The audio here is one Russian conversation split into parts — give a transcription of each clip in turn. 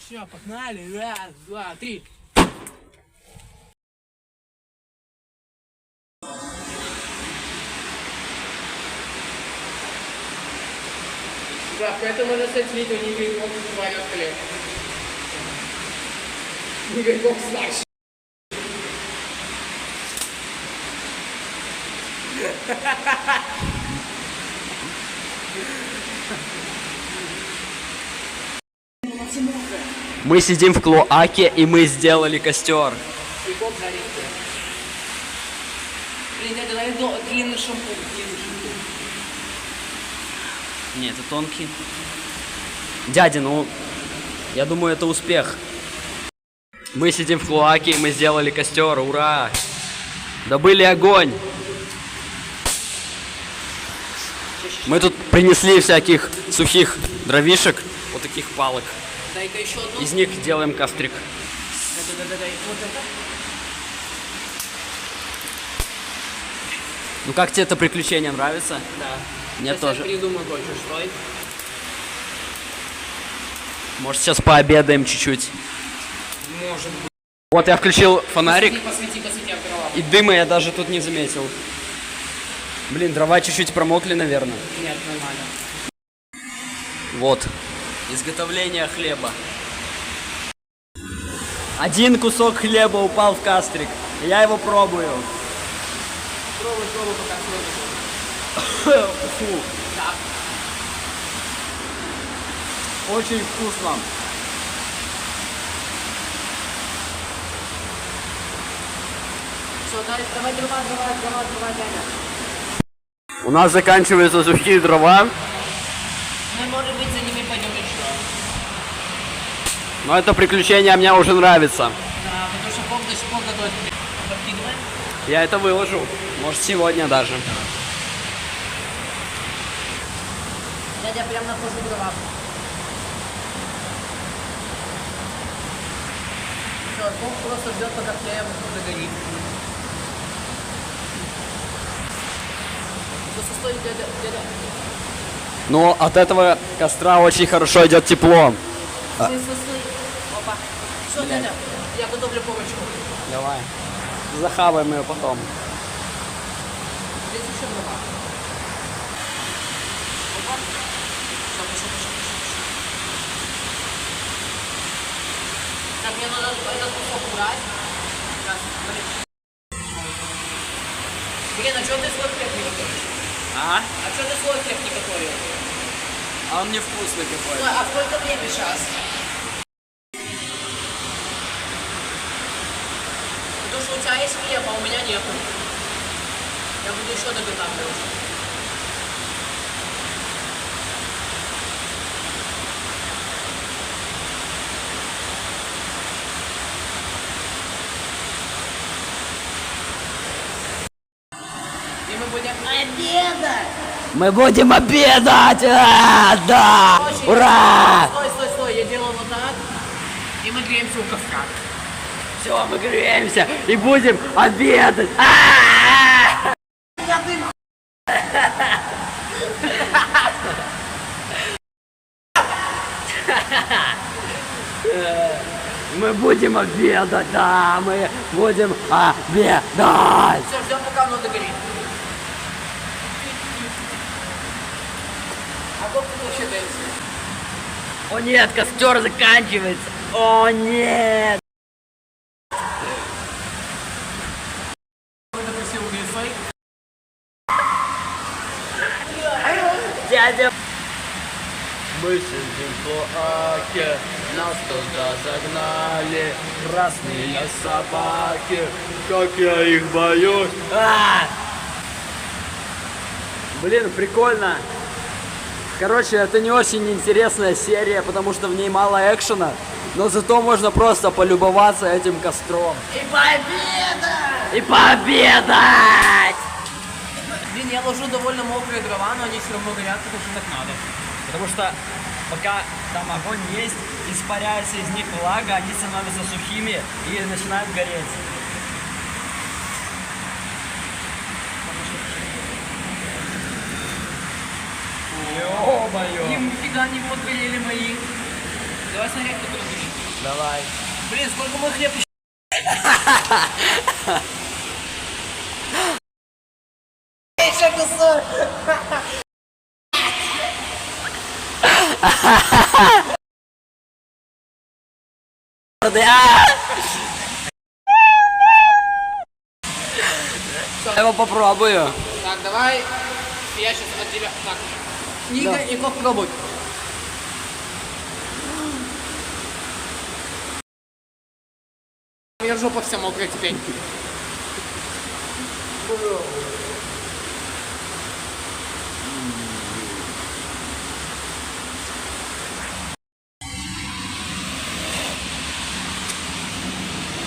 Все, погнали. Раз, два, три. Да, поэтому надо стать видео не Игорь Бог варит хлеб. Игорь Бог старший. Мы сидим в клоаке, и мы сделали костер. Прикол жарить. Блин, дядя, дай длинный шампунь. Нет, это тонкий. Дядя, ну, я думаю, это успех. Мы сидим в клоаке, и мы сделали костер. Ура! Добыли огонь. Мы тут принесли всяких сухих дровишек, вот таких палок. Дай-ка еще одну. Из них делаем кострик. Да-да-да-да. Вот это. Ну как тебе это приключение нравится? Да. Мне Сейчас тоже. я придумаю кое-что, стой. Может, сейчас пообедаем чуть-чуть. Может быть. Вот я включил фонарик, Посвети, а дрова. и дыма я даже тут не заметил. Блин, дрова чуть-чуть промокли, наверное. Нет, нормально. Вот. Изготовление хлеба. Один кусок хлеба упал в кастрик. Я его пробую. Пробуй, пока сложно. Фу. Так. Очень вкусно. Все, давай дрова, дядя. У нас заканчиваются сухие дрова, Мы, может быть, за ними пойдем еще. но это приключение мне уже нравится. Да, потому что Бог до сих пор готовит. Подкидываем. Я это выложу. Может, сегодня даже. Дядя прям нахожу дрова. Все, Бог просто ждет, пока хлеб загорит. Стой, дядя. Но от этого костра очень хорошо идет тепло. Стой. Опа. Все, дядя, я готовлю помощь. Давай. Захаваем ее потом. Здесь еще дрова. Опа. Пошел. Так, мне надо этот кусок убрать. Сейчас, блин, а что ты свой хлеб не готовишь? А? А что ты свой хлеб не готовил? А он невкусный какой. А сколько времени сейчас? Потому что у тебя есть хлеб, а у меня нету. Я буду еще доготавливать. И мы будем обедать! Мы будем обедать! Да! Очень Ура! Стой, я делаю вот так. И мы греемся у костра. Все, мы греемся и будем обедать! Я дым. Мы будем обедать, да! Мы будем обедать! Все, ждем, пока оно догорит. А как ты вообще дэнси? О нет, костер заканчивается! О нет! Какой-то красивый грифей. Дядя! Мы сидим в клоаке, нас туда загнали красные собаки, как я их боюсь. Блин, прикольно. Короче, это не очень интересная серия, потому что в ней мало экшена, но зато можно просто полюбоваться этим костром. И победа! И пообедать! Блин, я ложу довольно мокрые дрова, но они все равно горят, потому что так надо. Потому что пока там огонь есть, испаряется из них влага, они становятся сухими и начинают гореть. Ё-моё! Нифига не подгорели мои. Давай снаряд, который дышит. Давай. Блин, сколько мы хлеб еще? Еще кусок. Я его попробую. Так, давай. Я сейчас от тебя. Так. Ника и попробуй. У меня жопа вся мокрая теперь.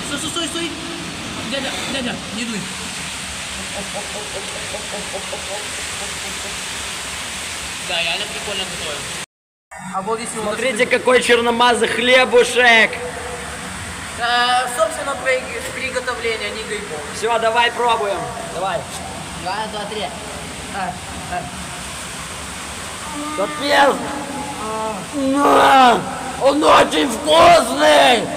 Стой, стой, стой. Дядя, не дуй. Да, реально прикольно готовим. А вот если Смотрите, какой черномазый хлебушек. собственно, приготовление, не грибов. Все, давай пробуем. Давай. 2, 2, 3. Капец. На! Он очень вкусный.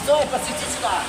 Стой, подсвети сюда.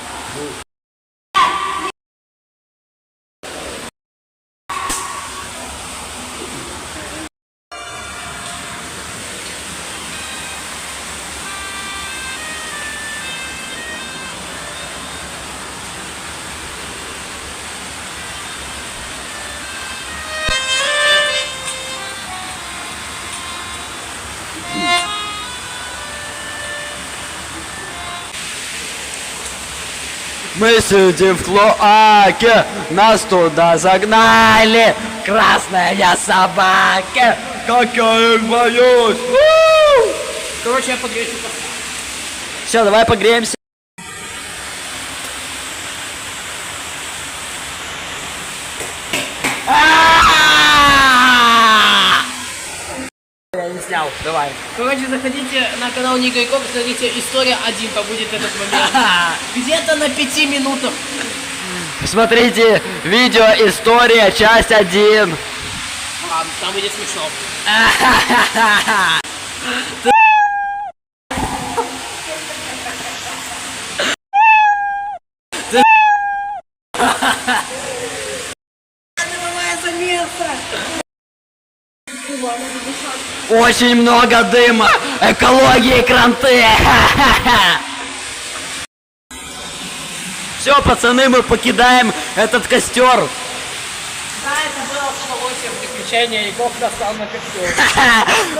Мы сидим в клоаке, нас туда загнали, красная собака, как я их боюсь. Короче, я погрею косtra. Все, давай погреемся. Я не снял, давай. Короче, заходите на канал Ника и Кок, смотрите «История 1», там будет этот момент. Где-то на 5 минутах. Смотрите, видео «История», часть 1. Ладно, там будет смешно. Очень много дыма, экологии, кранты. Все, пацаны, мы покидаем этот костер. Да, это было с удовольствием приключение, и Кок достал на костер.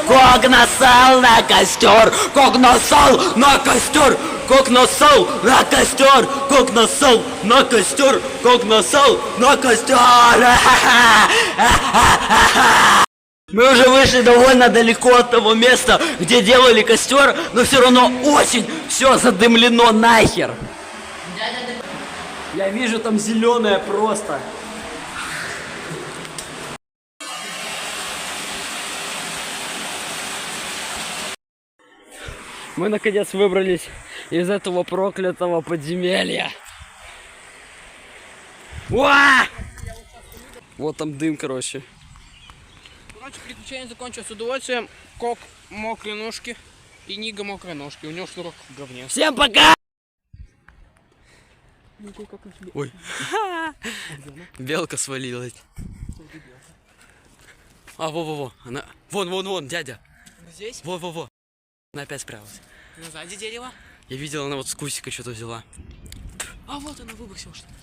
Кок насал на костер, Кок насал на костер, Кок насал на костер, Кок насал на костер, Кок насал на костер. Мы уже вышли довольно далеко от того места, где делали костер, но все равно очень все задымлено нахер. Я вижу там зеленое просто. Мы наконец выбрались из этого проклятого подземелья. Уа! Вот там дым, короче. Короче, приключение закончилось с удовольствием. Кок мокрые ножки и Нига мокрые ножки. У него шнурок в говне. Всем пока! Ой. Белка свалилась. А, во-во-во. Она... Вон, дядя. Здесь? Во-во-во. Она опять спряталась. Ну, сзади дерева. Я видел, она вот с кусика что-то взяла. А вот она выбросила что-то.